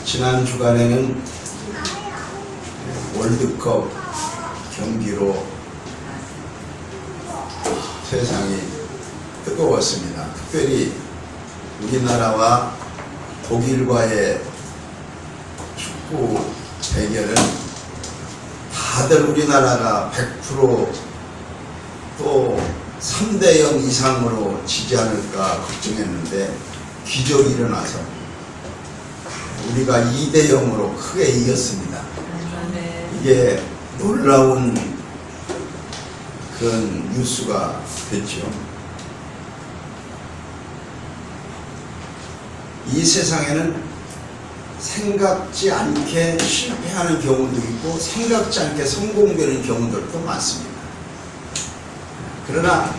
지난 주간에는 월드컵 경기로 세상이 뜨거웠습니다. 특별히 우리나라와 독일과의 축구 대결은 다들 우리나라가 100%또 3대0 이상으로 지지 않을까 걱정했는데 기적이 일어나서 우리가 2대0으로 크게 이겼습니다. 이게 놀라운 그런 뉴스가 됐죠. 이 세상에는 생각지 않게 실패하는 경우도 있고 생각지 않게 성공되는 경우들도 많습니다. 그러나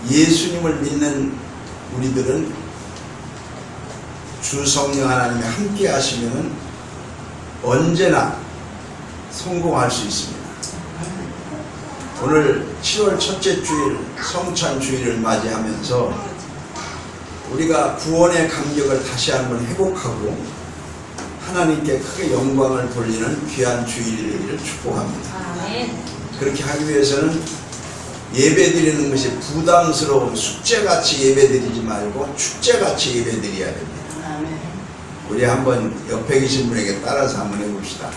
예수님을 믿는 우리들은 주 성령 하나님이 함께 하시면 언제나 성공할 수 있습니다. 오늘 7월 첫째 주일 성찬 주일을 맞이하면서 우리가 구원의 감격을 다시 한번 회복하고 하나님께 크게 영광을 돌리는 귀한 주일을 축복합니다. 그렇게 하기 위해서는 예배드리는 것이 부담스러운 숙제같이 예배드리지 말고 축제같이 예배드려야 됩니다. 우리 한번 옆에 계신 분에게 따라서 한번 해봅시다.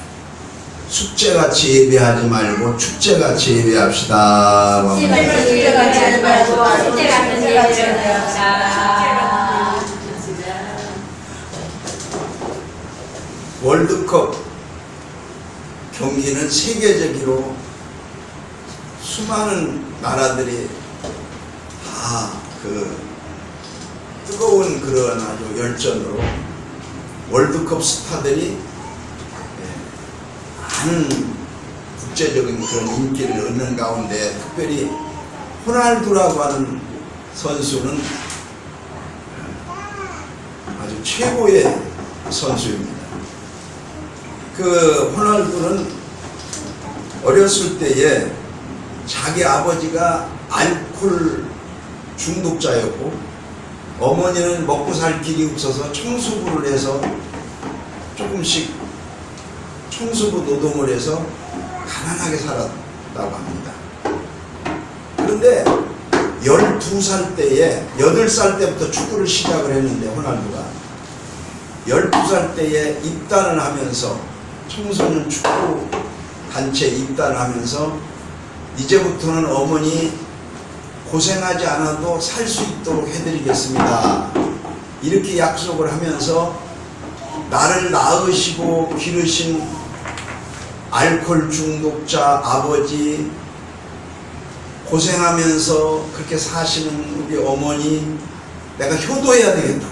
숙제같이 예배하지 말고 축제같이 예배합시다. 숙제같이 하지 말고 축제같이 예배합시다. 월드컵 경기는 세계적으로 수많은 나라들이 다 그 뜨거운 그런 아주 열전으로 월드컵 스타들이 많은 국제적인 그런 인기를 얻는 가운데 특별히 호날두라고 하는 선수는 아주 최고의 선수입니다. 그 호날두는 어렸을 때에 자기 아버지가 알코올 중독자였고 어머니는 먹고 살 길이 없어서 청소부를 해서 조금씩 청소부 노동을 해서 가난하게 살았다고 합니다. 그런데 12살 때에 8살 때부터 축구를 시작을 했는데 호날두가 12살 때에 입단을 하면서 청소년 축구 단체에 입단을 하면서 이제부터는 어머니 고생하지 않아도 살 수 있도록 해드리겠습니다. 이렇게 약속을 하면서 나를 낳으시고 기르신 알코올 중독자 아버지, 고생하면서 그렇게 사시는 우리 어머니 내가 효도해야 되겠다.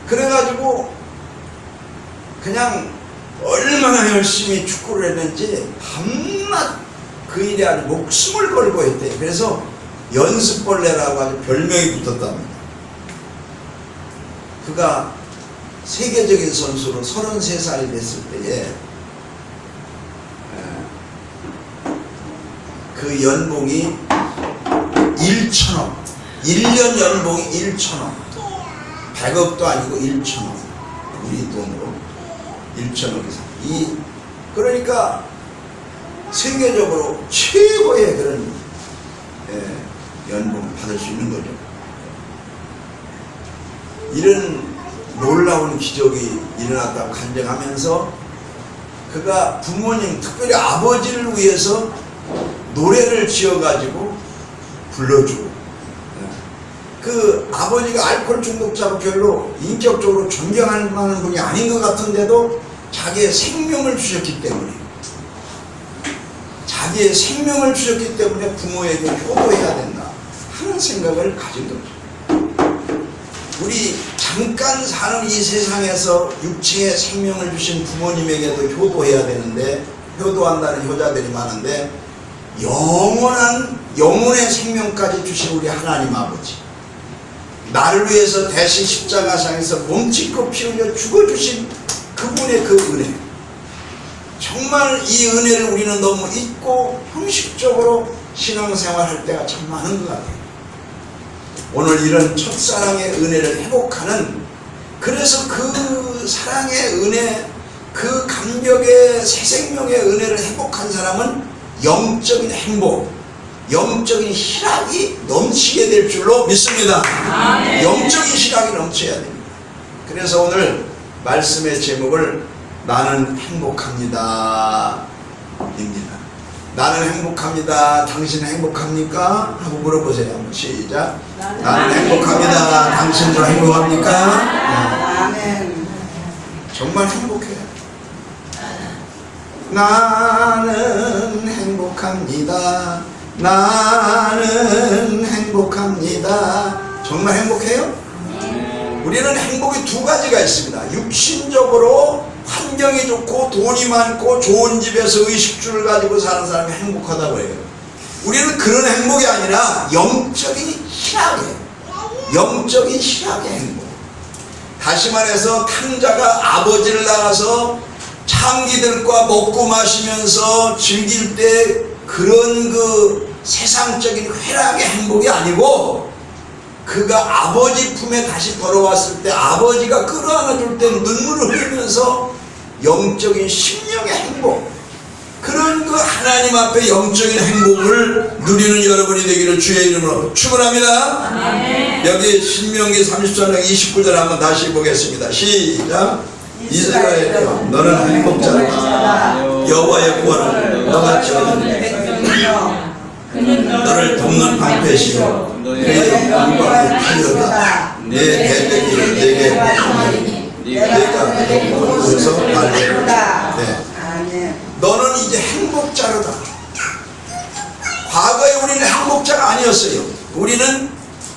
그래가지고 그냥 얼마나 열심히 축구를 했는지 밤낮 그 일에 아주 목숨을 걸고 했대요. 그래서 연습벌레라고 아주 별명이 붙었답니다. 그가 세계적인 선수로 33살이 됐을 때에 그 연봉이 1천억, 1년 연봉이 1천억, 100억도 아니고 1천억, 우리 돈으로 1천억 이상. 그러니까 세계적으로 최고의 그런 연봉을 받을 수 있는 거죠. 이런 놀라운 기적이 일어났다고 간증하면서 그가 부모님, 특별히 아버지를 위해서 노래를 지어가지고 불러주고, 그 아버지가 알코올 중독자고 별로 인격적으로 존경할 만한 분이 아닌 것 같은데도 자기의 생명을 주셨기 때문에 부모에게 효도해야 된다 하는 생각을 가진 거죠. 우리 잠깐 사는 이 세상에서 육체의 생명을 주신 부모님에게도 효도해야 되는데, 효도한다는 효자들이 많은데 영원의 생명까지 주신 우리 하나님 아버지, 나를 위해서 대신 십자가상에서 몸짓고 피 흘려 죽어주신 그분의 그 은혜, 정말 이 은혜를 우리는 너무 잊고 형식적으로 신앙생활 할 때가 참 많은 것 같아요. 오늘 이런 첫사랑의 은혜를 회복하는 그래서 그 사랑의 은혜, 그 감격의 새 생명의 은혜를 행복한 사람은 영적인 행복, 영적인 희락이 넘치게 될 줄로 믿습니다. 아멘. 영적인 희락이 넘쳐야 됩니다. 그래서 오늘 말씀의 제목을 나는 행복합니다 입니다. 나는 행복합니다. 당신은 행복합니까? 하고 물어보세요. 한번 시작. 나는 행복합니다. 당신도 행복합니까? 아멘. 정말 행복해요. 나는 행복합니다. 나는 행복합니다. 정말 행복해요? 우리는 행복이 두 가지가 있습니다. 육신적으로 환경이 좋고 돈이 많고 좋은 집에서 의식주를 가지고 사는 사람이 행복하다고 해요. 우리는 그런 행복이 아니라 영적인 희락이에요. 영적인 희락의 행복. 다시 말해서 탕자가 아버지를 낳아서 창기들과 먹고 마시면서 즐길 때 그런 그 세상적인 쾌락의 행복이 아니고, 그가 아버지 품에 다시 걸어왔을 때 아버지가 끌어안아줄 때 눈물을 흘리면서 영적인 심령의 행복, 그런 그 하나님 앞에 영적인 행복을 누리는 여러분이 되기를 주의 이름으로 축원합니다. 아멘. 여기 신명기 33장 29절 한번 다시 보겠습니다. 시작. 이스라엘여, 너는 행복자라. 여호와의 구원을 너같이 얻은 백성이여, 너를 돕는 방패시요 그의 영광을 피하다. 내 대적을 내게 보내니 내가 그 곳에서 말리리라. 너는 이제 행복자로다. 과거에 우리는 행복자가 아니었어요. 우리는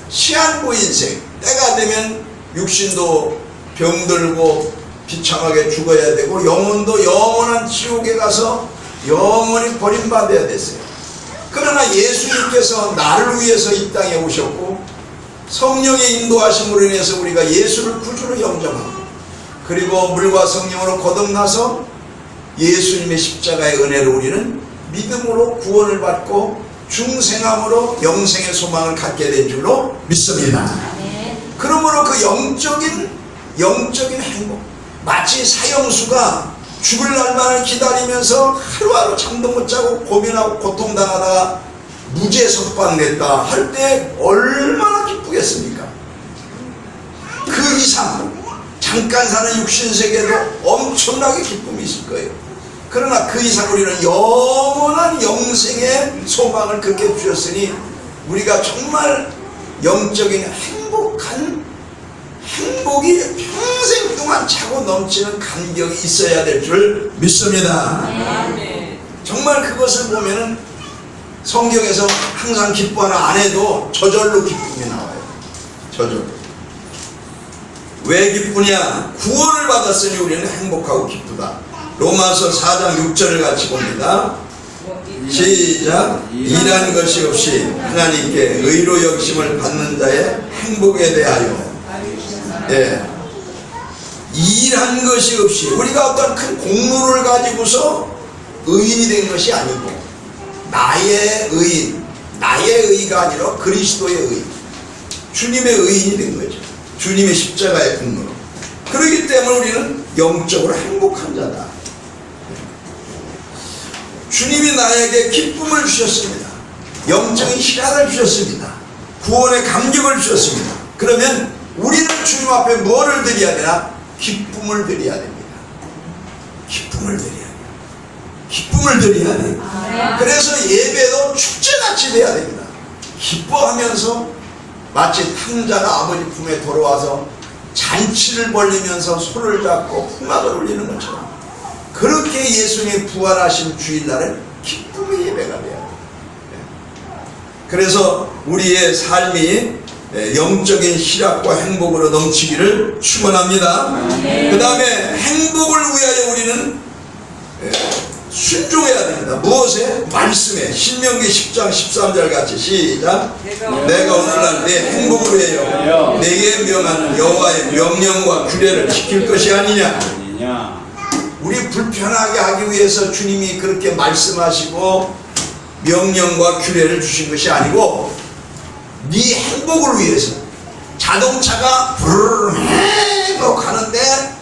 시한부 인생, 때가 되면 육신도 병들고 비참하게 죽어야 되고 영혼도 영원한 지옥에 가서 영원히 버림받아야 됐어요. 그러나 예수님께서 나를 위해서 이 땅에 오셨고 성령의 인도하심으로 인해서 우리가 예수를 구주로 영접하고, 그리고 물과 성령으로 거듭나서 예수님의 십자가의 은혜로 우리는 믿음으로 구원을 받고 중생함으로 영생의 소망을 갖게 된 줄로 믿습니다. 그러므로 그 영적인 행복, 마치 사형수가 죽을 날만을 기다리면서 하루하루 잠도 못 자고 고민하고 고통당하다가 무죄 석방됐다 할 때 얼마나 기쁘겠습니까? 그 이상 잠깐 사는 육신세계도 엄청나게 기쁨이 있을 거예요. 그러나 그 이상 우리는 영원한 영생의 소망을 그렇게 주셨으니 우리가 정말 영적인 행복이 평생 동안 차고 넘치는 감격이 있어야 될 줄 믿습니다. 정말 그것을 보면은 성경에서 항상 기뻐하는 아내도 저절로 기쁨이 나와요. 저절로. 왜 기쁘냐? 구원을 받았으니 우리는 행복하고 기쁘다. 로마서 4장 6절을 같이 봅니다. 시작. 일한 것이 없이 하나님께 의로 여기심을 받는 자의 행복에 대하여, 일한 것이 없이, 우리가 어떤 큰 공로를 가지고서 의인이 된 것이 아니고 나의 의인, 나의 의가 아니라 그리스도의 의, 주님의 의인이 된 거죠. 주님의 십자가의 공로로. 그렇기 때문에 우리는 영적으로 행복한 자다. 주님이 나에게 기쁨을 주셨습니다. 영적인 희락을 주셨습니다. 구원의 감격을 주셨습니다. 그러면 우리는 주님 앞에 뭐를 드려야 되나? 기쁨을 드려야 됩니다. 기쁨을 드려야 돼요. 기쁨을 드려야 돼요. 그래서 예배도 축제같이 돼야 됩니다. 기뻐하면서 마치 탕자가 아버지 품에 돌아와서 잔치를 벌리면서 손을 잡고 풍악을 울리는 것처럼, 그렇게 예수님이 부활하신 주일날은 기쁨의 예배가 돼야 돼요. 그래서 우리의 삶이 영적인 희락과 행복으로 넘치기를 축원합니다. 그 다음에 행복을 위하여 우리는 순종해야 됩니다. 무엇에? 말씀에. 신명기 10장 13절 같이 시작. 내가 오늘날 내 행복을 위하여 내게 명한 여호와의 명령과 규례를 지킬 것이 아니냐. 우리 불편하게 하기 위해서 주님이 그렇게 말씀하시고 명령과 규례를 주신 것이 아니고 네 행복을 위해서. 자동차가 부르르 또 가는데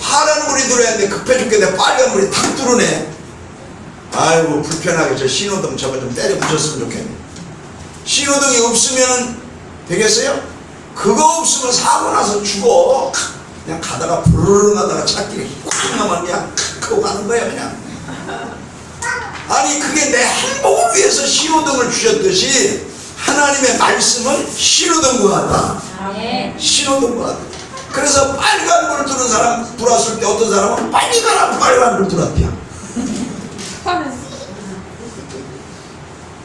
파란불이 들어야 되는데 급해 죽겠네. 빨간불이 탁 들어오네. 아이고 불편하게 저 신호등 저거 좀 때려 붙였으면 좋겠네. 신호등이 없으면 되겠어요? 그거 없으면 사고 나서 죽어. 그냥 가다가 부르르 가다가 차길에 꽉 나면 그냥 크고 가는 거야 그냥. 아니 그게 내 행복을 위해서 신호등을 주셨듯이 하나님의 말씀은 신호등과 같다. 신호등과 같다. 그래서 빨간불 들은 사람 들어왔을 때 어떤 사람은 빨리 가라고 빨간불 들어왔대요.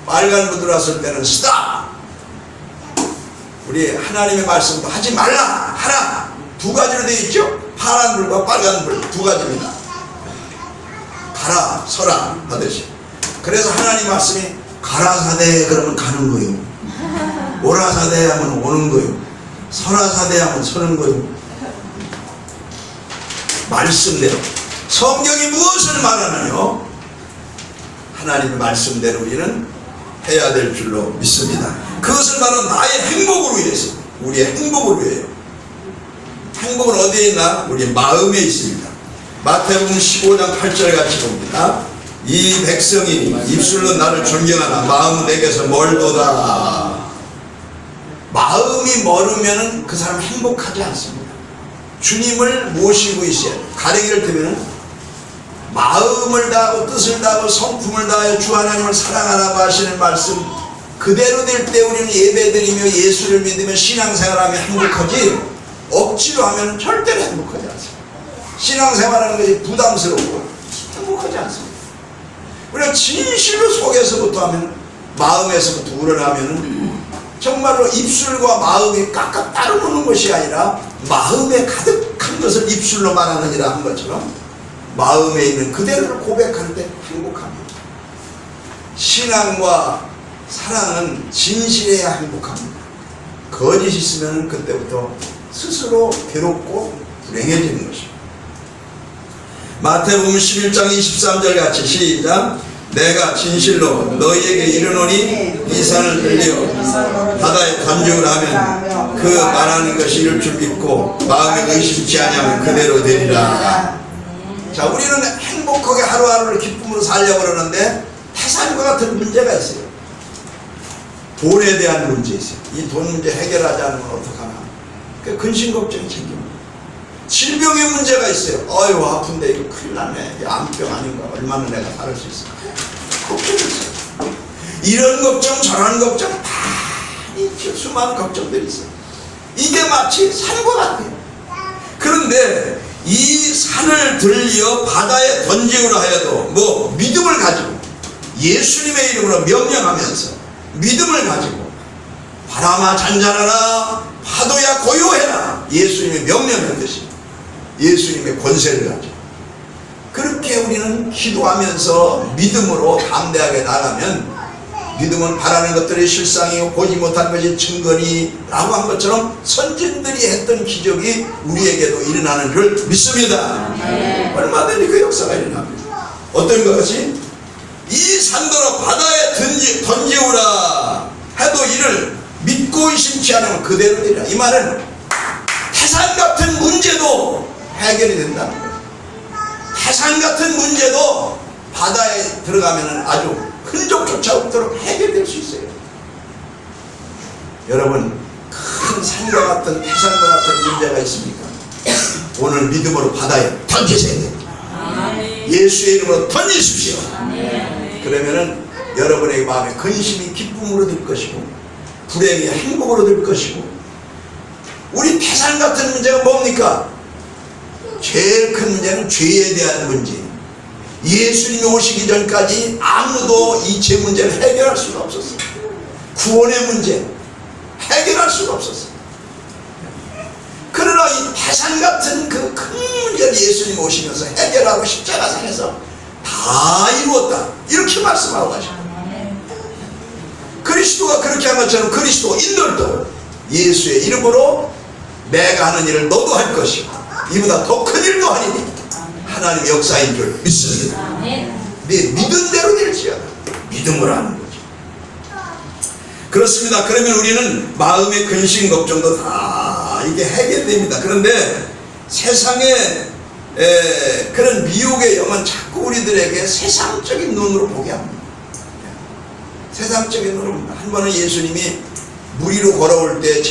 빨간불 들어왔을 때는 스탑. 우리 하나님의 말씀도 하지 말라 하라 두 가지로 되어 있죠. 파란불과 빨간불 두 가지입니다. 가라 서라 하듯이. 그래서 하나님 말씀이 가라사대 그러면 가는 거요, 오라사대 하면 오는 거요, 서라사대 하면 서는 거요. 말씀대로 성경이 무엇을 말하느냐 하나님의 말씀대로 우리는 해야 될 줄로 믿습니다. 그것은 바로 나의 행복을 위해서, 우리의 행복을 위해요. 행복은 어디에 있나? 우리 마음에 있습니다. 마태복음 15장 8절 같이 봅니다. 이 백성이 입술로 나를 존경하나 마음은 내게서 멀도다. 마음이 멀으면 그 사람 행복하지 않습니다. 주님을 모시고 있어야 돼요. 가리기를 들면 마음을 다하고 뜻을 다하고 성품을 다하여 주 하나님을 사랑하라고 하시는 말씀 그대로 될 때 우리는 예배드리며 예수를 믿으며 신앙생활하며 행복하지, 억지로 하면 절대로 행복하지 않습니다. 신앙생활하는 것이 부담스럽고 행복하지 않습니다. 우리가 진실로 속에서부터 하면, 마음에서부터 우러나면 정말로 입술과 마음이 깍깍 따로 노는 것이 아니라 마음에 가득한 것을 입술로 말하느니라 한 것처럼 마음에 있는 그대로를 고백할 때 행복합니다. 신앙과 사랑은 진실해야 행복합니다. 거짓이 있으면 그때부터 스스로 괴롭고 불행해지는 것입니다. 마태복음 11장 23절 같이 시작. 내가 진실로 너희에게 이르노니 이 산을 들려 바다에 던지우라 하면 그 말하는 것이 이룰 줄 믿고 마음에 의심치 아니하면 그대로 되리라. 자, 우리는 행복하게 하루하루를 기쁨으로 살려고 그러는데 태산과 같은 문제가 있어요. 돈에 대한 문제 있어요. 이 돈 문제 해결하지 않으면 어떡하나. 그 근심 걱정이 생깁니다. 질병의 문제가 있어요. 어휴 아픈데 이거 큰일 나네. 암병 아닌가. 얼마나 내가 살을 수 있을까. 걱정이 있어요. 이런 걱정 저런 걱정 다 있죠. 수많은 걱정들이 있어요. 이게 마치 산과 같아요. 그런데 이 산을 들려 바다에 던지우라 하여도 뭐 믿음을 가지고 예수님의 이름으로 명령하면서 믿음을 가지고 바람아 잔잔하라 파도야 고요해라 예수님의 명령했듯이 예수님의 권세를 가지고 그렇게 우리는 기도하면서 믿음으로 담대하게 나가면, 믿음은 바라는 것들이 실상이요 보지 못한 것이 증거니 라고 한 것처럼 선진들이 했던 기적이 우리에게도 일어나는 줄 믿습니다. 얼마든지 그 역사가 일어납니다. 어떤 것이? 이 산더러 바다에 던지우라 해도 이를 믿고 의심치 않으면 그대로 되리라. 이 말은 태산 같은 문제도 해결이 된다는 거예요. 태산 같은 문제도 바다에 들어가면 아주 흔적조차 없도록 해결될 수 있어요. 여러분, 큰 산과 같은 태산과 같은 문제가 있습니까? 오늘 믿음으로 바다에 던지셔야 됩니다. 예수의 이름으로 던지십시오. 그러면은 여러분의 마음에 근심이 기쁨으로 될 것이고 불행이 행복으로 될 것이고, 우리 태산 같은 문제가 뭡니까? 제일 큰 문제는 죄에 대한 문제. 예수님이 오시기 전까지 아무도 이 죄 문제를 해결할 수가 없었어요. 구원의 문제 해결할 수가 없었어요. 그러나 이 태산 같은 그 큰 문제를 예수님이 오시면서 해결하고 십자가상에서 다 이루었다 이렇게 말씀하고 가십니다. 그리스도가 그렇게 한 것처럼 그리스도인들도 예수의 이름으로 내가 하는 일을 너도 할 것이고 이보다 더 큰 일도 하리니 하나님의 역사인 줄 믿습니다. 내 믿은 대로 될지어다. 믿음으로 하는 거죠. 그렇습니다. 그러면 우리는 마음의 근심 걱정도 다 이게 해결됩니다. 그런데 세상에 그런 미혹의 영은 자꾸 우리들에게 세상적인 눈으로 보게 합니다. 세상적인 눈으로 봅니다. 한 번은 예수님이 물 위로 걸어올 때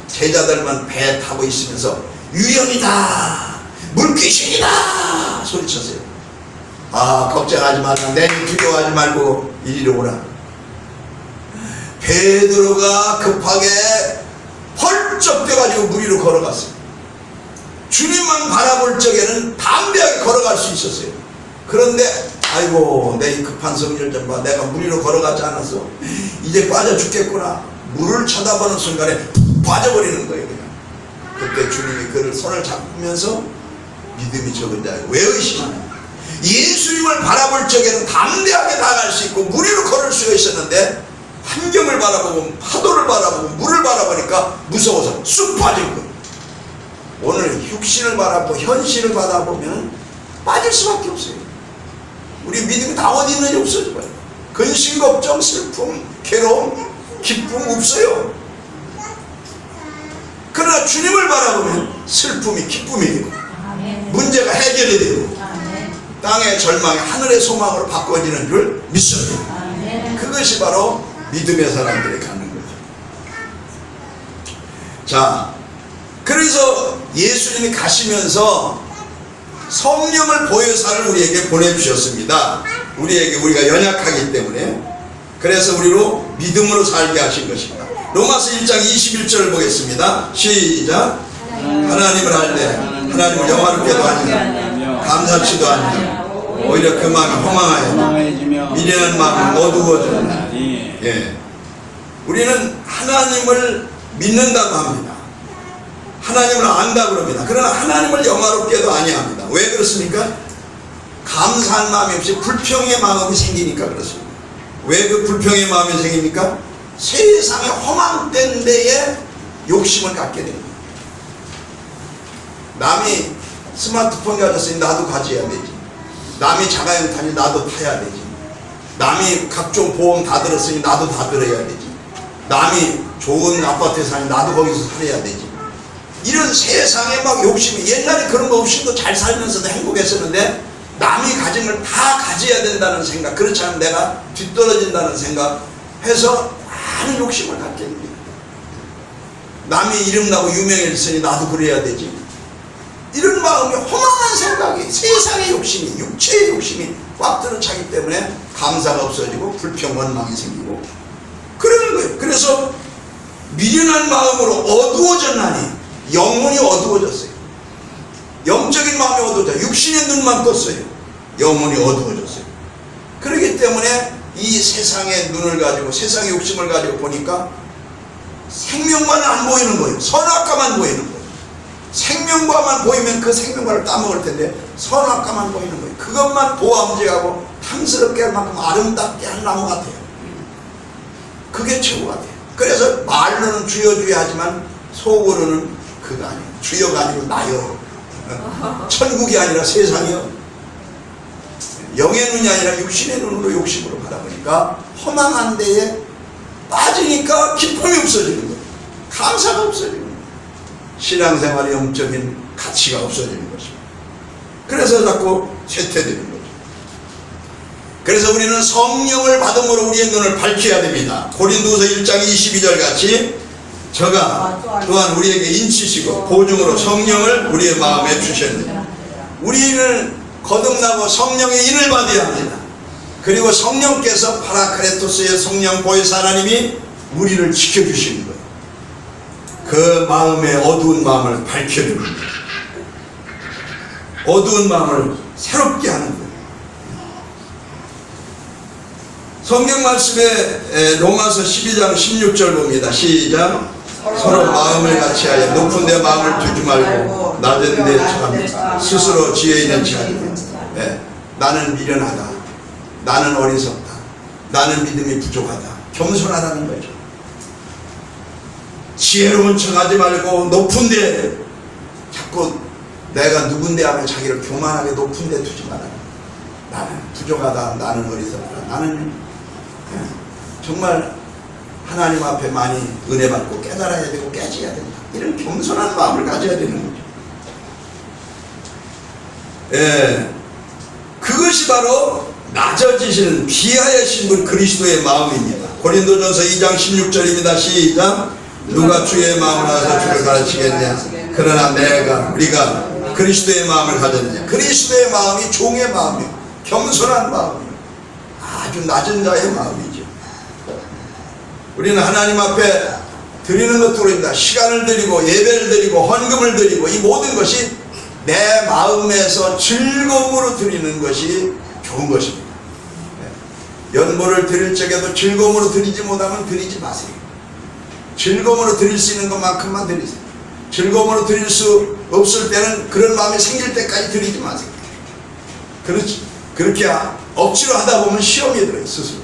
제자들만 배 타고 있으면서 유령이다, 물귀신이다 소리쳤어요. 아, 걱정하지 말라, 내 두려워하지 말고 이리로 오라. 베드로가 급하게 펄쩍 뛰어가지고 물 위로 걸어갔어요. 주님만 바라볼 적에는 담대하게 걸어갈 수 있었어요. 그런데 아이고, 내 이 급한 성질 좀 봐. 내가 물 위로 걸어가지 않았어. 이제 빠져 죽겠구나. 물을 쳐다보는 순간에 빠져버리는 거예요. 그냥. 그때 주님이 그를 손을 잡으면서 믿음이 적은 자여 왜 의심하냐. 예수님을 바라볼 적에는 담대하게 나갈 수 있고 물 위로 걸을 수가 있었는데 환경을 바라보고 파도를 바라보고 물을 바라보니까 무서워서 쑥 빠진 거예요. 오늘 육신을 바라보고 현실을 바라보면 빠질 수밖에 없어요. 우리 믿음이 다 어디 있는지 없어져요. 근심, 걱정, 슬픔, 괴로움, 기쁨 없어요. 그러나 주님을 바라보면 슬픔이 기쁨이 되고 문제가 해결이 되고 땅의 절망이 하늘의 소망으로 바꿔지는 줄 믿어요. 그것이 바로 믿음의 사람들이 갖는 거죠. 자, 그래서 예수님이 가시면서 성령을 보혜사를 우리에게 보내주셨습니다. 우리가 연약하기 때문에. 그래서 우리로 믿음으로 살게 하신 것입니다. 로마서 1장 21절을 보겠습니다. 시작. 하나님을 알 때 하나님을 영화롭게도 아니라 감사치도 아니라 오히려 그 마음이 허망하여 미련한 마음이 어두워졌다. 예. 우리는 하나님을 믿는다고 합니다. 하나님을 안다고 그럽니다. 그러나 하나님을 영화롭게도 아니합니다. 왜 그렇습니까? 감사한 마음이 없이 불평의 마음이 생기니까 그렇습니다. 왜 그 불평의 마음이 생깁니까? 세상의 허망된 데에 욕심을 갖게 됩니다. 남이 스마트폰 가졌으니 나도 가져야 되지. 남이 자가용 타니 나도 타야 되지. 남이 각종 보험 다 들었으니 나도 다 들어야 되지. 남이 좋은 아파트에 사니 나도 거기서 살아야 되지. 이런 세상에 막 욕심이, 옛날에 그런 거 없이도 잘 살면서도 행복했었는데 남이 가진 걸 다 가져야 된다는 생각, 그렇지 않으면 내가 뒤떨어진다는 생각 해서 많은 욕심을 갖게 됩니다. 남이 이름나고 유명했으니 나도 그래야 되지. 이런 마음이, 허망한 생각이, 세상의 욕심이, 육체의 욕심이 꽉 들어차기 때문에 감사가 없어지고 불평, 원망이 생기고 그러는 거예요. 그래서 미련한 마음으로 어두워졌나니, 영혼이 어두워졌어요. 영적인 마음이 어두워졌어요. 육신의 눈만 떴어요. 영혼이 어두워졌어요. 그렇기 때문에 이 세상의 눈을 가지고, 세상의 욕심을 가지고 보니까 생명과는 안 보이는 거예요. 선악과만 보이는 거예요. 생명과만 보이면 그 생명과를 따먹을 텐데 선악과만 보이는 거예요. 그것만 보암직하고 탐스럽게 할 만큼 아름답게 한 나무 같아요. 그게 최고 같아요. 그래서 말로는 주여 주여 하지만 속으로는 그가 아니에요. 주여가 아니고 나요. 천국이 아니라 세상이요. 영의 눈이 아니라 육신의 눈으로 욕심으로 바라보니까 허망한 데에 빠지니까 기쁨이 없어지는 거예요. 감사가 없어지는 거예요. 신앙생활의 영적인 가치가 없어지는 것입니다. 그래서 자꾸 쇠퇴되는 거죠. 그래서 우리는 성령을 받음으로 우리의 눈을 밝혀야 됩니다. 고린도후서 1장 22절 같이 저가 또한 우리에게 인치시고 보증으로 성령을 우리의 마음에 주셨느니라. 우리는 거듭나고 성령의 인을 받아야 합니다. 그리고 성령께서 파라크레토스의 성령 보혜사 하나님이 우리를 지켜주시는 거예요. 그 마음의 어두운 마음을 밝혀주는 거예요. 어두운 마음을 새롭게 하는 거예요. 성경 말씀에 로마서 12장 16절 봅니다. 시작. 서로 마음을 같이하여 높은 데 마음을 두지 말고 낮은 데 처합니다. 스스로 지혜 있는 자입니다. 네. 나는 미련하다. 나는 어리석다. 나는 믿음이 부족하다. 겸손하다는 거죠. 지혜로운 척하지 말고 높은 데, 자꾸 내가 누군데 하면 자기를 교만하게 높은 데 두지 마라. 나는 부족하다. 나는 어리석다. 나는 정말 하나님 앞에 많이 은혜 받고 깨달아야 되고 깨져야 된다. 이런 겸손한 마음을 가져야 되는 거죠. 예, 그것이 바로 낮아지시는 비하여신 분 그리스도의 마음입니다. 고린도전서 2장 16절입니다. 시작. 누가 주의 마음을 아서 주를 가르치겠냐? 그러나 우리가 그리스도의 마음을 가졌느냐? 그리스도의 마음이 종의 마음이요, 겸손한 마음이요, 아주 낮은 자의 마음이죠. 우리는 하나님 앞에 드리는 것들입니다. 시간을 드리고 예배를 드리고 헌금을 드리고 이 모든 것이 내 마음에서 즐거움으로 드리는 것이 좋은 것입니다. 연보를 드릴 적에도 즐거움으로 드리지 못하면 드리지 마세요. 즐거움으로 드릴 수 있는 것만큼만 드리세요. 즐거움으로 드릴 수 없을 때는 그런 마음이 생길 때까지 드리지 마세요. 그렇게 억지로 하다 보면 시험이 들어요. 스스로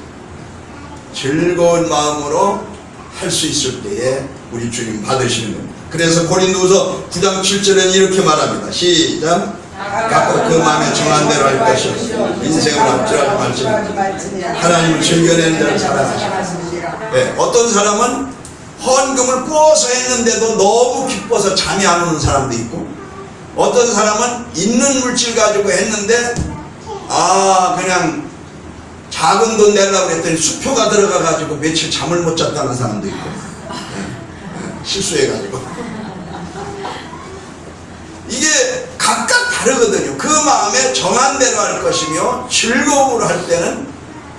즐거운 마음으로 할 수 있을 때에 우리 주님 받으시는 겁니다. 그래서 고린도후서 9장 7절에는 이렇게 말합니다. 시작. 각각 그 마음에 정한 대로 할 것이요 인생을 앞질하지 말지니 하나님을 즐겨내는 자를 사랑하시라. 네, 어떤 사람은 헌금을 꾸어서 했는데도 너무 기뻐서 잠이 안 오는 사람도 있고, 어떤 사람은 있는 물질 가지고 했는데 그냥 작은 돈 내려고 했더니 수표가 들어가 가지고 며칠 잠을 못 잤다는 사람도 있고, 실수해 가지고. 이게 각각 다르거든요. 그 마음에 정한 대로 할 것이며 즐거움으로 할 때는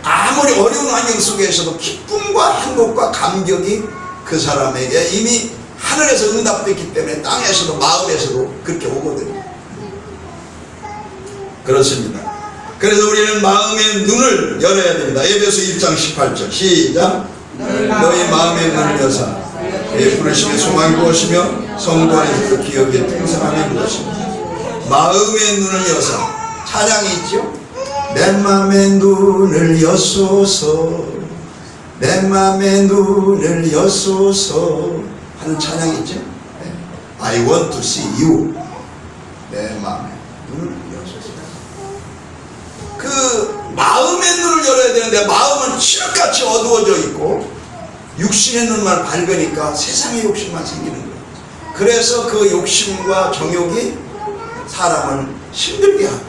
아무리 어려운 환경 속에서도 기쁨과 행복과 감격이 그 사람에게 이미 하늘에서 응답됐기 때문에 땅에서도 마음에서도 그렇게 오거든요. 그렇습니다. 그래서 우리는 마음의 눈을 열어야 됩니다. 에베소 1장 18절 시작. 너희 마음의 눈을 여사 내 부르심의 소망이 무엇이며 성도 안에서 기업의 풍성함이 무엇이며. 마음의 눈을 여사, 찬양이 있죠. 내 마음의 눈을 여소서, 내 마음의 눈을 여소서 하는 찬양이 있죠. I want to see you. 내 마음의 눈을 여소서. 그 마음의 눈을 열어야 되는데 마음은 칠흑같이 어두워져 있고 육신의 눈만 밝으니까 세상의 욕심만 생기는 거예요. 그래서 그 욕심과 정욕이 사람을 힘들게 하고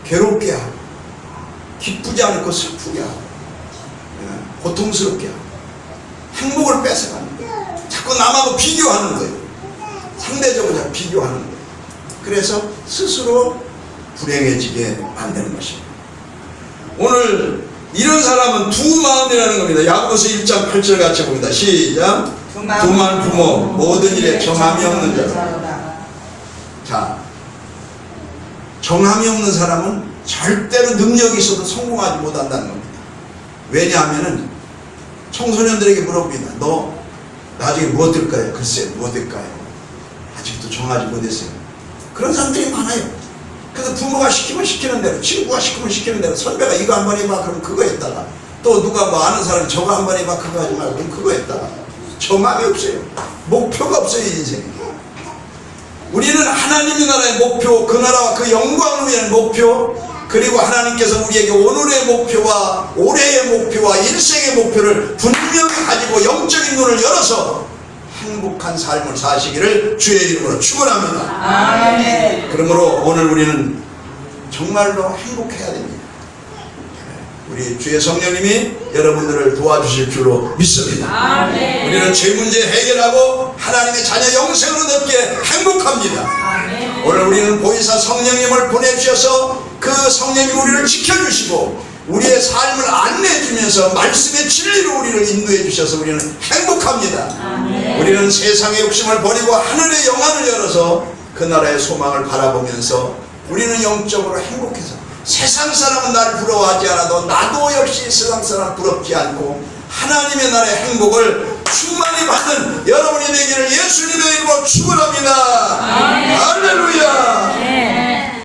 괴롭게 하고 기쁘지 않고 슬프게 하고 고통스럽게 하고 행복을 뺏어가는 거예요. 자꾸 남하고 비교하는 거예요. 상대적으로 자꾸 비교하는 거예요. 그래서 스스로 불행해지게 만드는 것입니다. 오늘 이런 사람은 두 마음이라는 겁니다. 야고보서 1장 8절 같이 봅니다. 시작. 두 마음 부모 모든 일에 정함이 없는 자라. 자, 정함이 없는 사람은 절대로 능력이 있어도 성공하지 못한다는 겁니다. 왜냐하면은 청소년들에게 물어봅니다. 너 나중에 뭐 될까요? 글쎄 뭐 될까요? 아직도 정하지 못했어요. 그런 사람들이 많아요. 그래서 부모가 시키면 시키는 대로, 친구가 시키면 시키는 대로, 선배가 이거 한번 해봐 그럼 그거 했다가, 또 누가 뭐 아는 사람이 저거 한번 해봐 그거 하지 말고 그럼 그거 했다가, 정함이 없어요. 목표가 없어요. 인생에. 우리는 하나님의 나라의 목표, 그 나라와 그 영광을 위한 목표, 그리고 하나님께서 우리에게 오늘의 목표와 올해의 목표와 일생의 목표를 분명히 가지고 영적인 눈을 열어서 행복한 삶을 사시기를 주의 이름으로 축원합니다. 아멘. 그러므로 오늘 우리는 정말로 행복해야 됩니다. 우리 주의 성령님이 여러분들을 도와주실 줄로 믿습니다. 아멘. 우리는 죄 문제 해결하고 하나님의 자녀 영생을 얻게 행복합니다. 아멘. 오늘 우리는 보혜사 성령님을 보내주셔서 그 성령이 우리를 지켜주시고 우리의 삶을 안내해주면서 말씀의 진리로 우리를 인도해 주셔서 우리는 행복합니다. 아멘. 우리는 세상의 욕심을 버리고 하늘의 영안을 열어서 그 나라의 소망을 바라보면서 우리는 영적으로 행복해서 세상 사람은 나를 부러워하지 않아도 나도 역시 세상 사람 부럽지 않고 하나님의 나라의 행복을 충만히 받는 여러분이 되기를 예수님의 이름으로 축원합니다. 할렐루야.